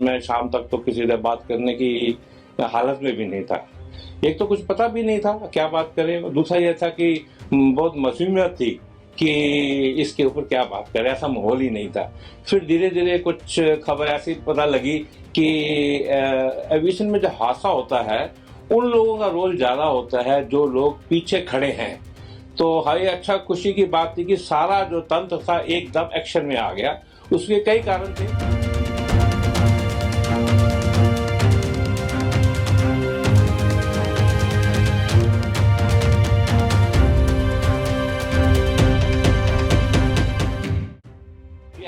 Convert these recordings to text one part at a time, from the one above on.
मैं शाम तक तो किसी से बात करने की हालत में भी नहीं था। एक तो कुछ पता भी नहीं था क्या बात करें, दूसरा यह था कि बहुत मासूमियत थी कि इसके ऊपर क्या बात करें, ऐसा माहौल ही नहीं था। फिर धीरे धीरे कुछ खबर ऐसी पता लगी कि एविएशन में जो हादसा होता है उन लोगों का रोल ज्यादा होता है जो लोग पीछे खड़े हैं। तो हाई अच्छा खुशी की बात थी कि सारा जो तंत्र था एकदम एक्शन में आ गया। उसके कई कारण थे।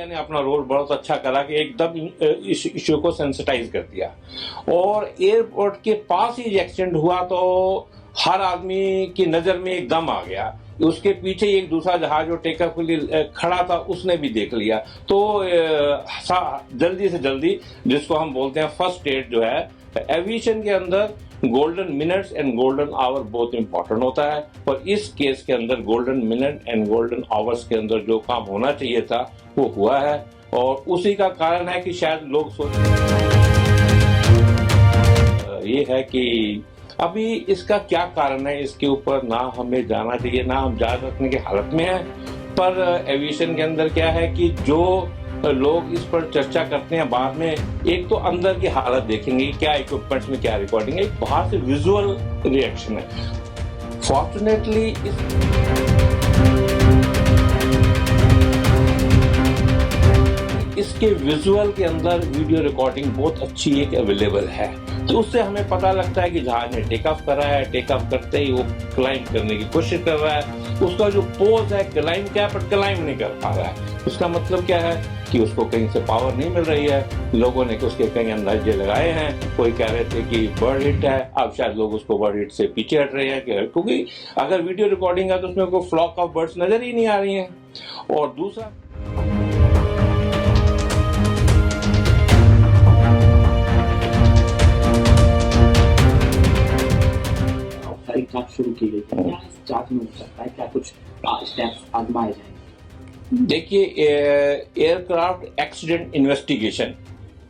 ने अपना रोल बहुत अच्छा करा कि एकदम इस इश्यू को सेंसिटाइज कर दिया। और एयरपोर्ट के पास ही एक्सीडेंट हुआ तो हर आदमी की नजर में एकदम आ गया। उसके पीछे एक दूसरा जहाज जो टेक ऑफ के लिए खड़ा था उसने भी देख लिया। तो जल्दी से जल्दी, जिसको हम बोलते हैं फर्स्ट एड, जो है एविएशन के अंदर golden minutes and golden hour बहुत इंपॉर्टेंट होता है। और इस केस के अंदर golden minute and golden hours के अंदर जो काम होना चाहिए था वो हुआ है। और उसी का कारण है कि शायद लोग सोच ये है कि अभी इसका क्या कारण है, इसके ऊपर ना हमें जाना चाहिए, ना हम जान रखने की हालत में हैं। पर एविएशन के अंदर क्या है कि जो लोग इस पर चर्चा करते हैं बाद में, एक तो अंदर की हालत देखेंगे, क्या इक्विपमेंट्स में क्या रिकॉर्डिंग है, एक बाहर से विजुअल रिएक्शन है। फॉर्चुनेटली इसके विजुअल के अंदर वीडियो रिकॉर्डिंग बहुत अच्छी एक अवेलेबल है। तो उससे हमें पता लगता है कि जहाज ने टेक ऑफ करा है, टेक ऑफ करते ही वो क्लाइंब करने की कोशिश कर रहा है। उसका जो पोज है क्लाइंब क्या है, पर क्लाइंब नहीं कर पा रहा है। उसका मतलब क्या है कि उसको कहीं से पावर नहीं मिल रही है। लोगों ने उसके कई अंदाजे लगाए हैं। कोई कह रहे थे कि बर्ड हिट है, अब शायद लोग उसको बर्ड हिट से पीछे हट रहे हैं, क्योंकि अगर वीडियो रिकॉर्डिंग है तो उसमें कोई फ्लॉक ऑफ बर्ड्स नजर ही नहीं आ रही है। और दूसरा तहकीकात शुरू की गई है, क्या इस जांच में हो सकता है, क्या कुछ स्टेप्स आजमाए जाएंगे? देखिए, एयरक्राफ्ट एक्सीडेंट इन्वेस्टिगेशन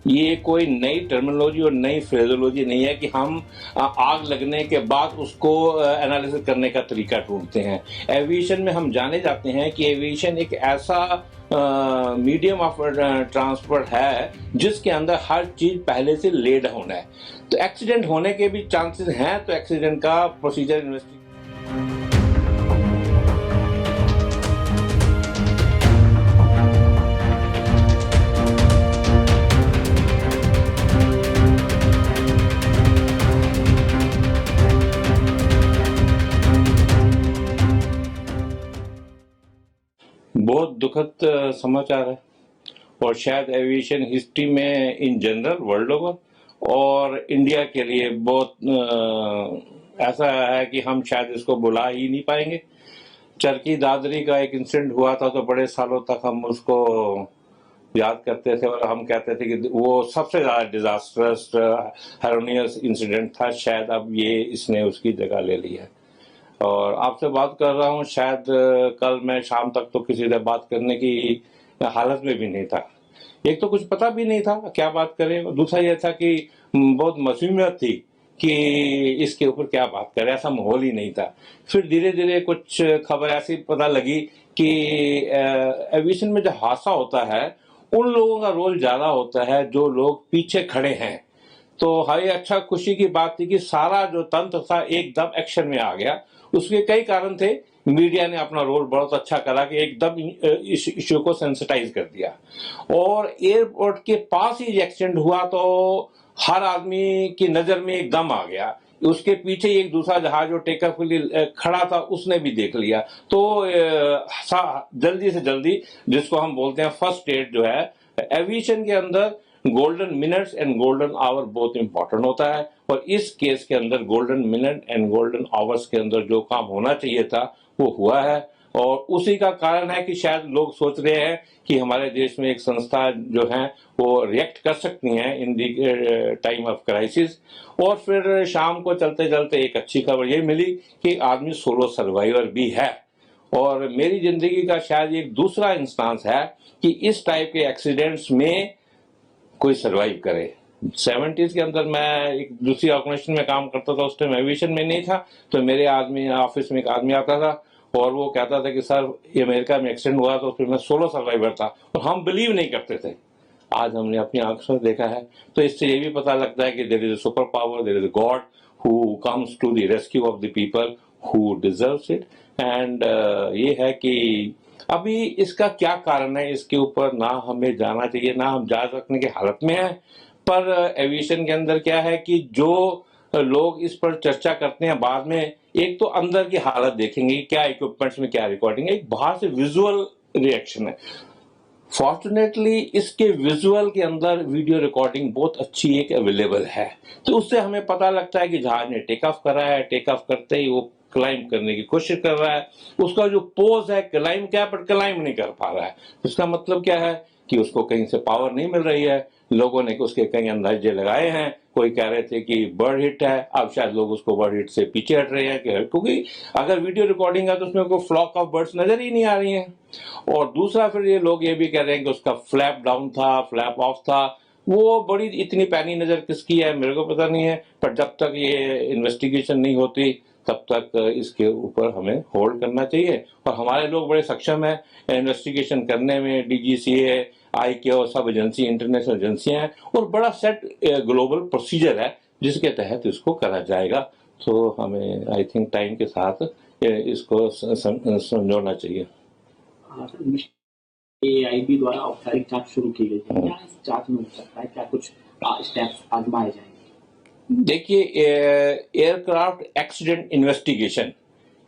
ये कोई नई टर्मिनोलॉजी और नई फ्रेजोलॉजी नहीं है कि हम आग लगने के बाद उसको एनालिसिस करने का तरीका ढूंढते हैं। एविएशन में हम जाने जाते हैं कि एविएशन एक ऐसा मीडियम ऑफ ट्रांसपोर्ट है जिसके अंदर हर चीज पहले से लेड होना है। तो एक्सीडेंट होने के भी चांसेस हैं, तो एक्सीडेंट का प्रोसीजर इन्वेस्टिगेशन बहुत दुखद समाचार है। और शायद एविएशन हिस्ट्री में इन जनरल वर्ल्ड ओवर और इंडिया के लिए बहुत ऐसा है कि हम शायद इसको बुला ही नहीं पाएंगे। चरखी दादरी का एक इंसिडेंट हुआ था तो बड़े सालों तक हम उसको याद करते थे और हम कहते थे कि वो सबसे ज्यादा डिजास्टरस हैरोनियस इंसिडेंट था। शायद अब ये इसने उसकी जगह ले ली है। और आपसे बात कर रहा हूँ, शायद कल मैं शाम तक तो किसी से बात करने की हालत में भी नहीं था। एक तो कुछ पता भी नहीं था क्या बात करें, दूसरा यह था कि बहुत मासूमियत थी कि इसके ऊपर क्या बात करें, ऐसा माहौल ही नहीं था। फिर धीरे धीरे कुछ खबर ऐसी पता लगी कि एविएशन में जो हादसा होता है उन लोगों का रोल ज्यादा होता है जो लोग पीछे खड़े हैं। तो हाई अच्छा खुशी की बात थी कि सारा जो तंत्र था एकदम एक्शन में आ गया। उसके कई कारण थे। मीडिया ने अपना रोल बहुत अच्छा करा कि एकदम इस इश्यू को सेंसिटाइज कर दिया। और एयरपोर्ट के पास ही एक्सीडेंट हुआ तो हर आदमी की नजर में एकदम आ गया। उसके पीछे एक दूसरा जहाज जो टेक ऑफ के लिए खड़ा था उसने भी देख लिया। तो जल्दी से जल्दी, जिसको हम बोलते हैं फर्स्ट एड, जो है एविएशन के अंदर golden minutes and golden hour बहुत इंपॉर्टेंट होता है। और इस केस के अंदर golden minute and golden hours के अंदर जो काम होना चाहिए था वो हुआ है। और उसी का कारण है कि शायद लोग सोच रहे हैं कि हमारे देश में एक संस्था जो है वो रिएक्ट कर सकती हैं इन दी टाइम ऑफ क्राइसिस। और फिर शाम को चलते चलते एक अच्छी खबर ये मिली कि आदमी सोलो सर्वाइवर भी है। और मेरी जिंदगी का शायद एक दूसरा इंस्टांस है कि इस टाइप के एक्सीडेंट्स में कोई सरवाइव करे। 70s के अंदर मैं एक दूसरी ऑर्गेनाइजेशन में काम करता था, उस टाइम एविएशन में नहीं था, तो मेरे आदमी ऑफिस में एक आदमी आता था और वो कहता था कि सर ये अमेरिका में एक्सीडेंट हुआ तो उसमें मैं सोलो सर्वाइवर था, और हम बिलीव नहीं करते थे। आज हमने अपनी आंखों से देखा है, तो इससे ये भी पता लगता है कि there is a super power, there is a god who comes to the rescue of the people who deserves it. And ये है कि अभी इसका क्या कारण है, इसके ऊपर ना हमें जाना चाहिए, ना हम जांच रखने की हालत में है। पर एविएशन के अंदर क्या है कि जो लोग इस पर चर्चा करते हैं बाद में, एक तो अंदर की हालत देखेंगे क्या इक्विपमेंट्स में क्या रिकॉर्डिंग है, एक बाहर से विजुअल रिएक्शन है। फॉर्चुनेटली इसके विजुअल के अंदर वीडियो रिकॉर्डिंग बहुत अच्छी एक अवेलेबल है, तो उससे हमें पता लगता है कि जहाज ने टेक ऑफ करा है, टेक ऑफ करते ही वो क्लाइम करने की कोशिश कर रहा है, उसका जो पोज है क्लाइम क्या, पर क्लाइम नहीं कर पा रहा है। इसका मतलब क्या है कि उसको कहीं से पावर नहीं मिल रही है। लोगों ने उसके कई अंदाजे लगाए हैं, कोई कह रहे थे कि बर्ड हिट है, अब शायद लोग उसको बर्ड हिट से पीछे हट रहे हैं, क्योंकि अगर वीडियो रिकॉर्डिंग है तो उसमें कोई फ्लॉक ऑफ बर्ड्स नजर ही नहीं आ रही हैं। और दूसरा फिर ये लोग ये भी कह रहे हैं कि उसका फ्लैप डाउन था, फ्लैप ऑफ था। वो बड़ी इतनी पैनी नजर किसकी है मेरे को पता नहीं है, पर जब तक ये इन्वेस्टिगेशन नहीं होती तब तक इसके ऊपर हमें होल्ड करना चाहिए। और हमारे लोग बड़े सक्षम है इन्वेस्टिगेशन करने में, डीजीसीए, आईक्यू, सब एजेंसी, इंटरनेशनल एजेंसियां हैं, और बड़ा सेट ग्लोबल प्रोसीजर है जिसके तहत इसको करा जाएगा। तो हमें आई थिंक टाइम के साथ इसको समझाना चाहिए। AIB द्वारा औपचारिक जांच शुरू की गई है, क्या इस जांच में हो सकता है, क्या कुछ स्टेप्स आजमाए जाएंगे? देखिए, एयरक्राफ्ट एक्सीडेंट इन्वेस्टिगेशन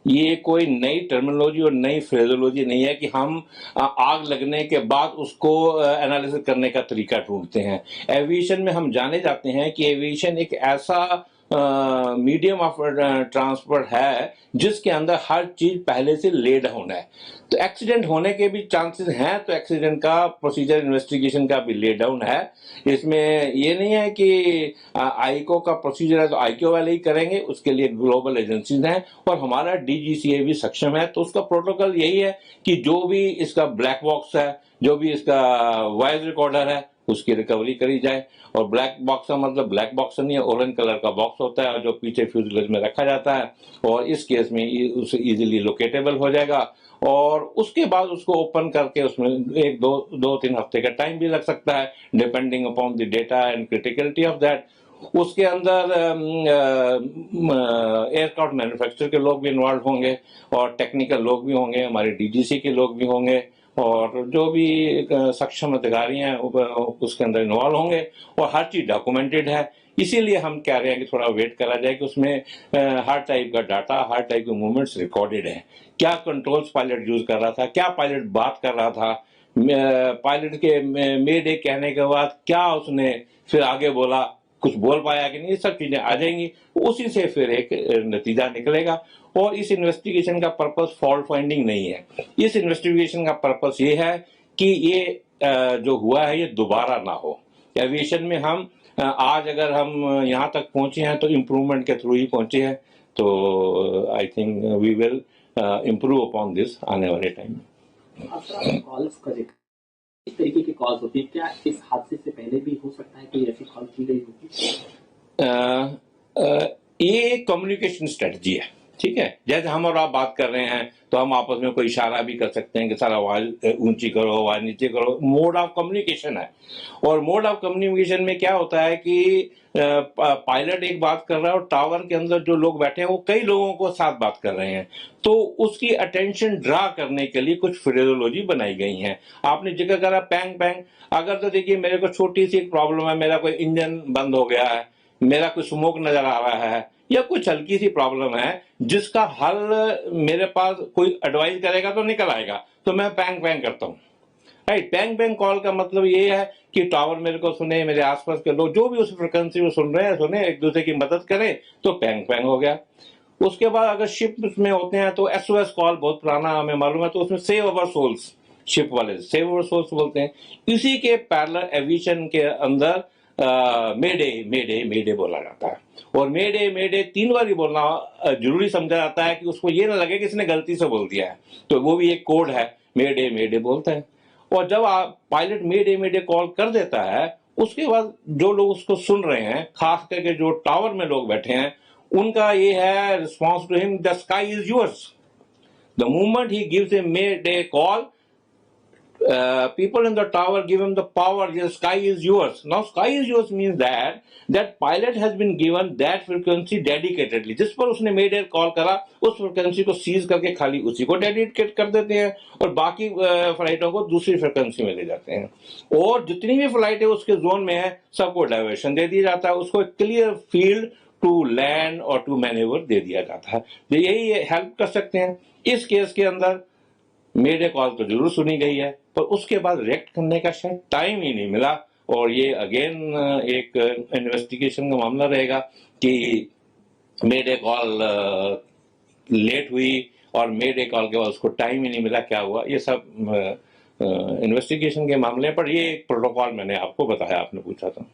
ये कोई नई टर्मिनोलॉजी और नई फ्रेजोलॉजी नहीं है कि हम आग लगने के बाद उसको एनालिसिस करने का तरीका ढूंढते हैं। एविएशन में हम जाने जाते हैं कि एविएशन एक ऐसा मीडियम ऑफ ट्रांसपोर्ट है जिसके अंदर हर चीज पहले से ले डाउन है। तो एक्सीडेंट होने के भी चांसेस हैं, तो एक्सीडेंट का प्रोसीजर इन्वेस्टिगेशन का भी ले डाउन है। इसमें ये नहीं है कि आईको का प्रोसीजर है तो आईको वाले ही करेंगे, उसके लिए ग्लोबल एजेंसीज हैं और हमारा डीजीसीए भी सक्षम है। तो उसका प्रोटोकॉल यही है कि जो भी इसका ब्लैक बॉक्स है, जो भी इसका वॉइस रिकॉर्डर है, उसकी रिकवरी करी जाए। और ब्लैक बॉक्स का मतलब ब्लैक बॉक्स नहीं है, ऑरेंज कलर का बॉक्स होता है जो पीछे फ्यूजलेज में रखा जाता है, और इस केस में उसे इजीली लोकेटेबल हो जाएगा। और उसके बाद उसको ओपन करके उसमें एक दो तीन हफ्ते का टाइम भी लग सकता है, depending upon the data and criticality of that. उसके अंदर एयरक्राफ्ट मैन्युफैक्चरर के लोग भी इन्वॉल्व होंगे और टेक्निकल लोग भी होंगे, हमारे डीजीसी के लोग भी होंगे, और जो भी सक्षम अधिकारी हैं उसके अंदर इन्वॉल्व होंगे, और हर चीज डॉक्यूमेंटेड है। इसीलिए हम कह रहे हैं कि थोड़ा वेट करा जाए कि उसमें हर टाइप का डाटा, हर टाइप के मूवमेंट्स रिकॉर्डेड है। क्या कंट्रोल्स पायलट यूज कर रहा था, क्या पायलट बात कर रहा था, पायलट के मे डे कहने के बाद क्या उसने फिर आगे बोला, कुछ बोल पाया कि नहीं, ये सब चीजें आ जाएंगी। उसी से फिर एक नतीजा निकलेगा। और इस इन्वेस्टिगेशन का पर्पस फॉल्ट फाइंडिंग नहीं है, इस इन्वेस्टिगेशन का पर्पस ये है कि ये जो हुआ है ये दोबारा ना हो। एविएशन में हम आज अगर हम यहाँ तक पहुंचे हैं तो इम्प्रूवमेंट के थ्रू ही पहुंचे हैं। तो I think we will improve upon this आने वाले टाइम में। कॉल्स का जिक्र, इस तरीके की कॉल्स होती है, क्या इस हादसे से पहले भी हो सकता है कि ऐसी कॉल की गई होगी? ये कम्युनिकेशन स्ट्रेटजी है, ठीक है। जैसे हम और आप बात कर रहे हैं तो हम आपस में कोई इशारा भी कर सकते हैं कि सर आवाज ऊंची करो, आवाज नीचे करो, मोड ऑफ कम्युनिकेशन है। और मोड ऑफ कम्युनिकेशन में क्या होता है कि पायलट एक बात कर रहा है और टावर के अंदर जो लोग बैठे हैं वो कई लोगों को साथ बात कर रहे हैं, तो उसकी अटेंशन ड्रा करने के लिए कुछ फ्रेजोलॉजी बनाई गई है। आपने जिक्र करा पैंग पैंग, अगर तो देखिए मेरे को छोटी सी एक प्रॉब्लम है, मेरा कोई इंजन बंद हो गया है, मेरा कोई स्मोक नजर आ रहा है, या कुछ हल्की सी प्रॉब्लम है जिसका हल मेरे पास कोई एडवाइस करेगा तो निकल आएगा, तो मैं पैंग पैंग करता हूँ, राइट। पैंग पैंग कॉल का मतलब ये है कि टावर मेरे को सुने, मेरे आसपास के लोग जो भी उस फ्रिक्वेंसी में सुन रहे हैं सुने, एक दूसरे की मदद करें, तो पैंग पैंग हो गया। उसके बाद अगर शिप में होते हैं तो SOS कॉल बहुत पुराना हमें मालूम है, तो उसमें सेव अवर सोल्स, शिप वाले सेव अवर सोल्स बोलते हैं। इसी के पैरेलल एविएशन के अंदर मेडे मेडे मेडे बोला जाता है, और मेडे मेडे 3 बार ही बोलना जरूरी समझा जाता है कि उसको ये ना लगे कि इसने गलती से बोल दिया है, तो वो भी एक कोड है, मेडे मेडे बोलते हैं। और जब आप पायलट मेडे मेडे कॉल कर देता है, उसके बाद जो लोग उसको सुन रहे हैं, खास करके जो टावर में लोग बैठे हैं, उनका ये है response to him, the sky is yours. The moment he gives a made a call, people in the tower give him the power. The sky is yours. Now, sky is yours means that pilot has been given that frequency dedicatedly. जिस पर उसने made air call करा, उस frequency को seize करके खाली उसी को डेडिकेट कर देते हैं और बाकी फ्लाइटों को दूसरी फ्रिक्वेंसी में ले जाते हैं. और जितनी भी फ्लाइट है उसके जोन में है, सबको डाइवर्शन दे दिया जाता है, उसको क्लियर फील्ड टू लैंड और टू मैनेवर दे दिया जाता है. तो यही हेल्प कर सकते हैं. इस केस के अंदर मेरे कॉल तो जरूर सुनी गई है, पर उसके बाद रिएक्ट करने का शायद टाइम ही नहीं मिला. और ये अगेन एक इन्वेस्टिगेशन का मामला रहेगा कि मेरे कॉल लेट हुई और मेरे कॉल के बाद उसको टाइम ही नहीं मिला, क्या हुआ, ये सब इन्वेस्टिगेशन के मामले. पर ये एक प्रोटोकॉल मैंने आपको बताया, आपने पूछा था.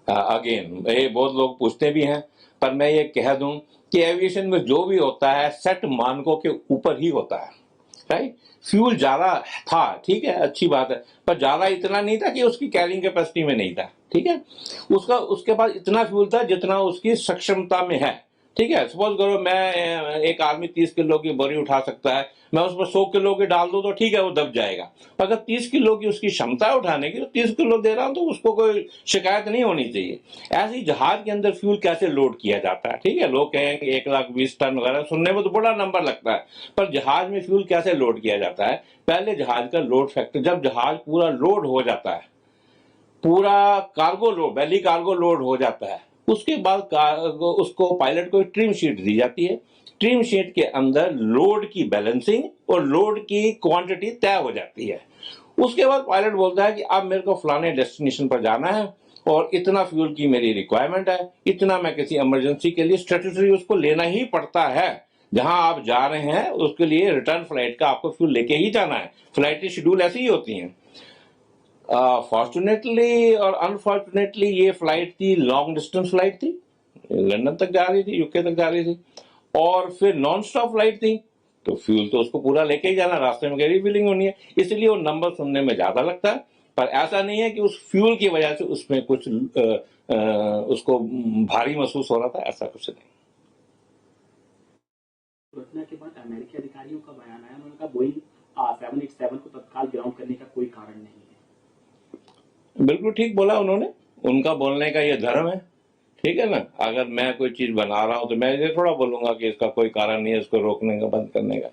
अगेन ये बहुत लोग पूछते भी हैं, पर मैं ये कह दूं कि एविएशन में जो भी होता है सेट मानकों के ऊपर ही होता है. राइट. फ्यूल ज्यादा था, ठीक है, अच्छी बात है, पर ज्यादा इतना नहीं था कि उसकी कैरिंग कैपेसिटी में नहीं था. ठीक है, उसके पास इतना फ्यूल था जितना उसकी सक्षमता में है. ठीक है, सपोज करो मैं एक आदमी 30 किलो की बोरी उठा सकता है, मैं उस पर 100 किलो की डाल दूं तो ठीक है, वो दब जाएगा. अगर 30 किलो की उसकी क्षमता है उठाने की, तो 30 किलो दे रहा हूं तो उसको कोई शिकायत नहीं होनी चाहिए. ऐसे ही जहाज के अंदर फ्यूल कैसे लोड किया जाता है. ठीक है, लोग कहें कि 1,20,000 टन वगैरह, सुनने में तो बड़ा नंबर लगता है, पर जहाज में फ्यूल कैसे लोड किया जाता है. पहले जहाज का लोड फैक्टर, जब जहाज पूरा लोड हो जाता है, पूरा कार्गो लोड, बेली कार्गो लोड हो जाता है, उसके बाद उसको पायलट को ट्रिम शीट दी जाती है. ट्रिम शीट के अंदर लोड की बैलेंसिंग और लोड की क्वांटिटी तय हो जाती है. उसके बाद पायलट बोलता है कि अब मेरे को फलाने डेस्टिनेशन पर जाना है और इतना फ्यूल की मेरी रिक्वायरमेंट है, इतना मैं किसी इमरजेंसी के लिए स्ट्रेटेजी उसको लेना ही पड़ता है. जहां आप जा रहे हैं उसके लिए रिटर्न फ्लाइट का आपको फ्यूल लेके ही जाना है. फ्लाइट की शेड्यूल ऐसी ही होती है. फॉर्चुनेटली और अनफॉर्चुनेटली ये फ्लाइट थी, लॉन्ग डिस्टेंस फ्लाइट थी, लंदन तक जा रही थी, यूके तक जा रही थी, और फिर नॉन स्टॉप फ्लाइट थी, तो फ्यूल तो उसको पूरा लेके ही जाना, रास्ते में गैरी फिलिंग होनी है, इसलिए वो नंबर सुनने में ज्यादा लगता है. पर ऐसा नहीं है कि उस फ्यूल की वजह से उसमें कुछ उसको भारी महसूस हो रहा था, ऐसा कुछ नहीं. घटना के बाद अमेरिकी अधिकारियों का बयान आया, उन्होंने कहा बोइंग 787 को तत्काल ग्राउंड करने का कोई कारण नहीं है. बिल्कुल ठीक बोला उन्होंने, उनका बोलने का ये धर्म है. ठीक है ना, अगर मैं कोई चीज बना रहा हूं तो मैं ये थोड़ा बोलूंगा कि इसका कोई कारण नहीं है इसको रोकने का, बंद करने का.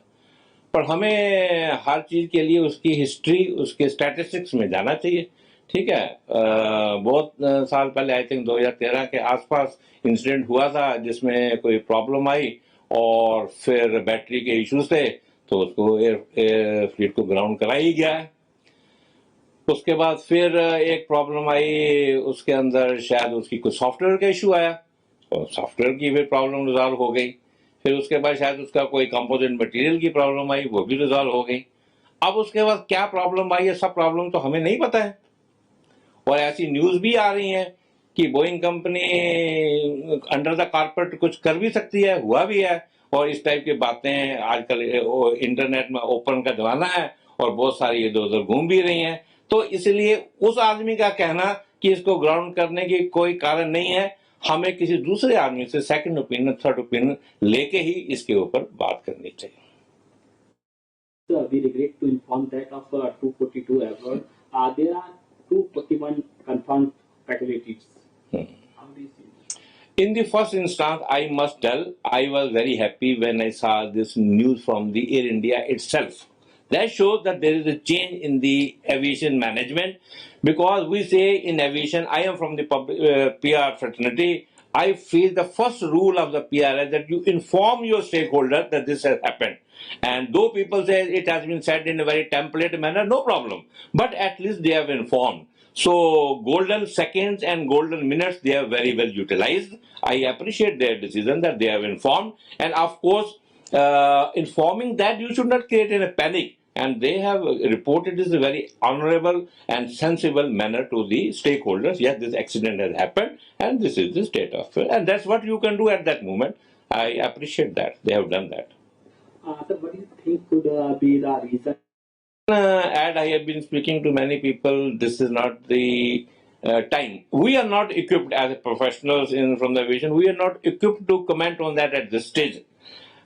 पर हमें हर चीज के लिए उसकी हिस्ट्री, उसके स्टैटिस्टिक्स में जाना चाहिए. ठीक है, बहुत साल पहले, आई थिंक 2013 के आसपास इंसिडेंट हुआ था जिसमें कोई प्रॉब्लम आई और फिर बैटरी के इश्यूज थे, तो उसको एयर फ्लीट को ग्राउंड करा ही गया है. उसके बाद फिर एक प्रॉब्लम आई, उसके अंदर शायद उसकी कुछ सॉफ्टवेयर का इशू आया और सॉफ्टवेयर की फिर प्रॉब्लम रिजॉल्व हो गई. फिर उसके बाद शायद उसका कोई कंपोजिट मटेरियल की प्रॉब्लम आई, वो भी रिजॉल्व हो गई. अब उसके बाद क्या प्रॉब्लम आई है, सब प्रॉब्लम तो हमें नहीं पता है. और ऐसी न्यूज भी आ रही है कि Boeing company under the carpet कुछ कर भी सकती है, हुआ भी है. और इस टाइप की बातें आजकल इंटरनेट में ओपन का जमाना है और बहुत सारी इधर उधर घूम भी रही हैं. तो इसलिए उस आदमी का कहना कि इसको ग्राउंड करने की कोई कारण नहीं है, हमें किसी दूसरे आदमी से सेकंड ओपिनियन, थर्ड ओपिनियन लेके ही इसके ऊपर बात करनी चाहिए. We regret to inform that of 242 airborne, there are 241 confirmed fatalities. How do you see this? In the first instance, I must tell, I was very happy when I saw this news from the Air India itself. That shows that there is a change in the aviation management, because we say in aviation, I am from the PR fraternity, I feel the first rule of the PR is that you inform your stakeholder that this has happened. And though people say it has been said in a very template manner, no problem. But at least they have informed. So golden seconds and golden minutes, they are very well utilized. I appreciate their decision that they have informed. And of course, informing that you should not create a panic. And they have reported this in a very honorable and sensible manner to the stakeholders. Yes, this accident has happened and this is the state of it. And that's what you can do at that moment. I appreciate that. They have done that. Sir, what do you think could be the reason And I have been speaking to many people. This is not the time. We are not equipped as professionals from the aviation. We are not equipped to comment on that at this stage.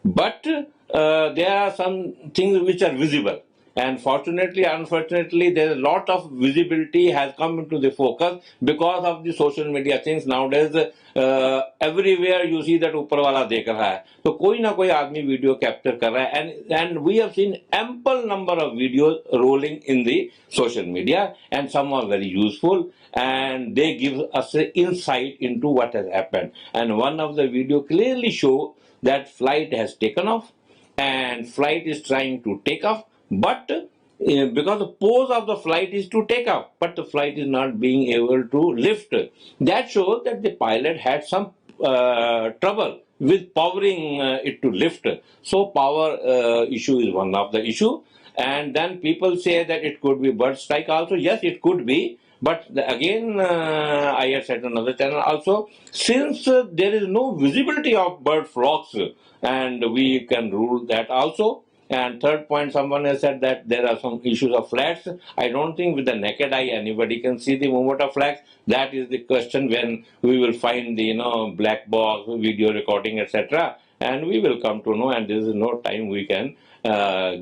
But there are some things which are visible. And fortunately, unfortunately, there is a lot of visibility has come into the focus because of the social media things. Nowadays, everywhere you see that ऊपर वाला देख रहा है, तो कोई ना कोई आदमी वीडियो कैप्चर कर रहा है, and we have seen ample number of videos rolling in the social media, and some are very useful, and they give us an insight into what has happened. And one of the video clearly show that flight has taken off and flight is trying to take off, but because the pose of the flight is to take off, but the flight is not being able to lift. That shows that the pilot had some trouble with powering it to lift. So power issue is one of the issue. And then people say that it could be bird strike also. Yes, it could be. But again, I had said on another channel also, since there is no visibility of bird flocks, and we can rule that also. And third point, someone has said that there are some issues of flags. I don't think with the naked eye anybody can see the movement of flags. That is the question when we will find the black box, video recording, etc. And we will come to know. And there is no time we can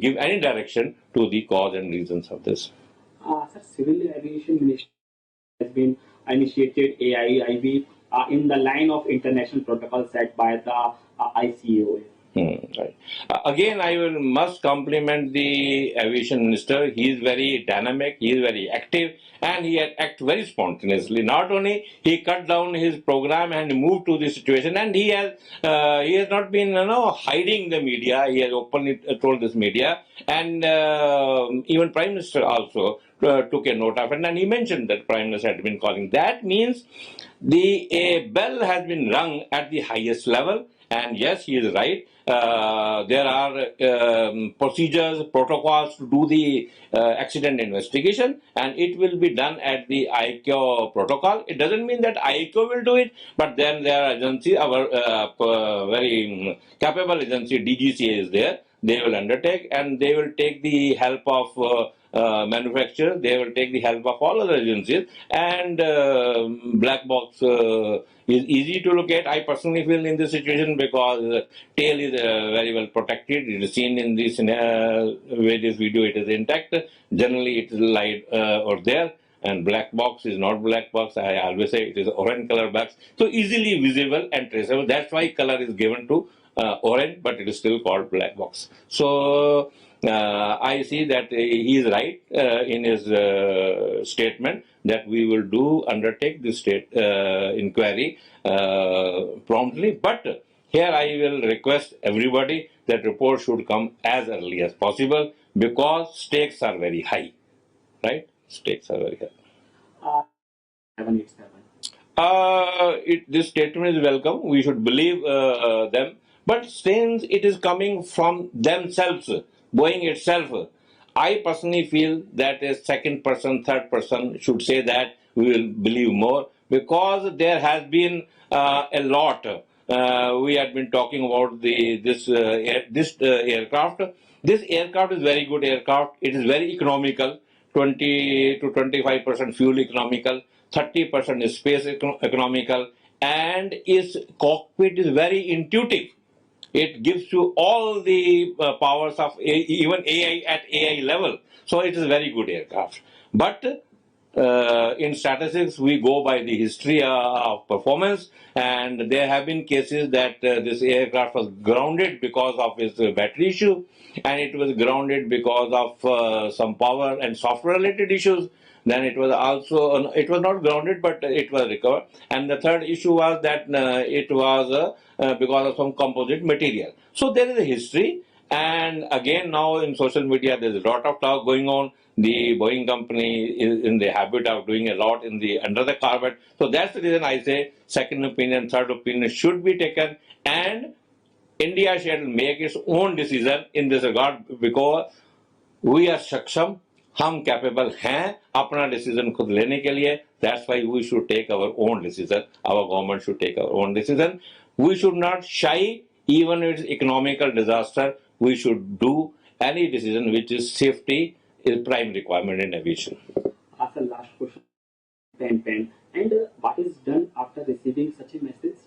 give any direction to the cause and reasons of this. Sir, Civil Aviation Ministry has been initiated AIIB in the line of international protocol set by the ICAO. Right. Again, I must compliment the aviation minister. He is very dynamic, he is very active, and he acts very spontaneously. Not only he cut down his program and moved to the situation, and he has not been hiding the media. He has openly told this media, and even Prime Minister also took a note of it, and he mentioned that Prime Minister had been calling. That means a bell has been rung at the highest level. And yes, he is right. There are procedures, protocols to do the accident investigation, and it will be done at the ICAO protocol. It doesn't mean that ICAO will do it, but then there are agencies, our very capable agency, DGCA is there. They will undertake, and they will take the help of manufacturers, they will take the help of all other agencies, and black box is easy to look at. I personally feel in this situation because tail is very well protected. It is seen in this way this video, it is intact. Generally it is light or there. And black box is not black box. I always say it is orange color box. So easily visible and traceable. That's why color is given to orange, but it is still called black box. So I see that he is right in his statement that we will undertake this state inquiry promptly. But here I will request everybody that report should come as early as possible because stakes are very high, right? Stakes are very high. 787. This statement is welcome. We should believe them. But since it is coming from themselves, Boeing itself, I personally feel that a second person, third person should say that we will believe more because there has been a lot. We had been talking about this aircraft. This aircraft is very good aircraft. It is very economical. 20 to 25% fuel economical, 30% is space economical, and its cockpit is very intuitive. It gives you all the powers of even AI at AI level. So it is a very good aircraft. But in statistics, we go by the history of performance, and there have been cases that this aircraft was grounded because of its battery issue, and it was grounded because of some power and software related issues. Then it was also, it was not grounded, but it was recovered. And the third issue was that it was because of some composite material. So there is a history. And again, now in social media, there's a lot of talk going on. The Boeing company is in the habit of doing a lot under the carpet. So that's the reason I say second opinion, third opinion should be taken, and India should make its own decision in this regard because we are सक्षम, हम capable हैं अपना decision खुद लेने के लिए. That's why we should take our own decision. Our government should take our own decision. We should not shy, even if it's economical disaster. We should do any decision which is safety is prime requirement in aviation. As a last question, pen. And what is done after receiving such a message?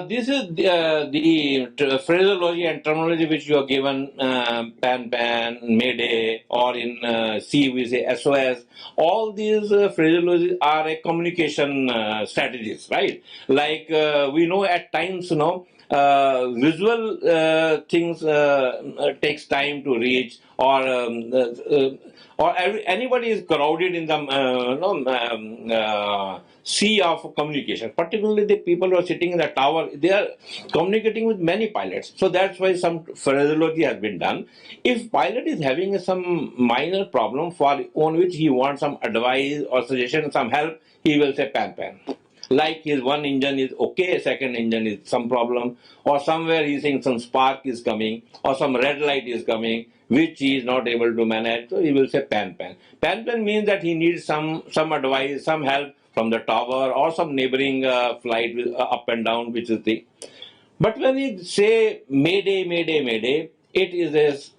This is the phraseology and terminology which you are given, pan, mayday, or in C we say SOS. All these phraseologies are a communication strategies, right? Like we know at times, visual things takes time to reach, or anybody is crowded in the sea of communication. Particularly the people who are sitting in the tower, they are communicating with many pilots. So that's why some phraseology has been done. If pilot is having some minor problem on which he wants some advice or suggestion, some help, he will say pan. Like his one engine is okay, second engine is some problem, or somewhere he's saying some spark is coming, or some red light is coming, which he is not able to manage, so he will say pan. Pan means that he needs some advice, some help from the tower, or some neighboring flight with, up and down, which is the. But when we say mayday, it is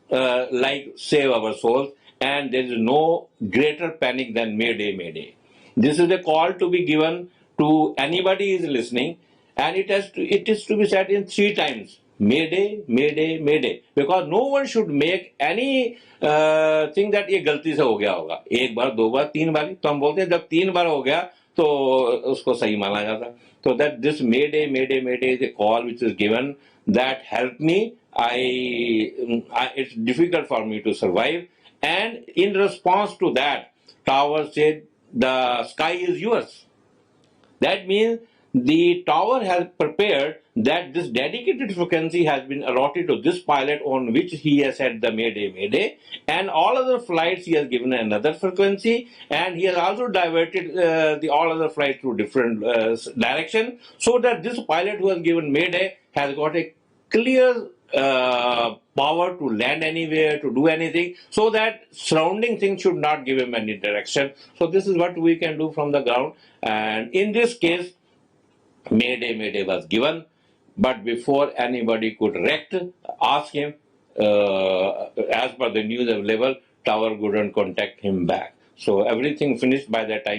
like save our souls, and there is no greater panic than mayday. This is a call to be given to anybody is listening, and it is to be said in 3 times. Mayday, because no one should make any thing that ये गलती से हो गया होगा. एक बार, 2 बार, 3 बार, तो हम बोलते हैं जब 3 बार हो गया तो उसको सही माना जाता. So that this mayday is a call which is given that help me. It's difficult for me to survive, and in response to that, tower said the sky is yours. That means the tower has prepared that this dedicated frequency has been allotted to this pilot on which he has said the mayday, and all other flights he has given another frequency, and he has also diverted the all other flights to different direction, so that this pilot who has given mayday has got a clear power to land anywhere, to do anything, so that surrounding things should not give him any direction. So this is what we can do from the ground, and in this case, mayday was given, but before anybody could ask him, as per the news available, tower couldn't contact him back. So everything finished by that time.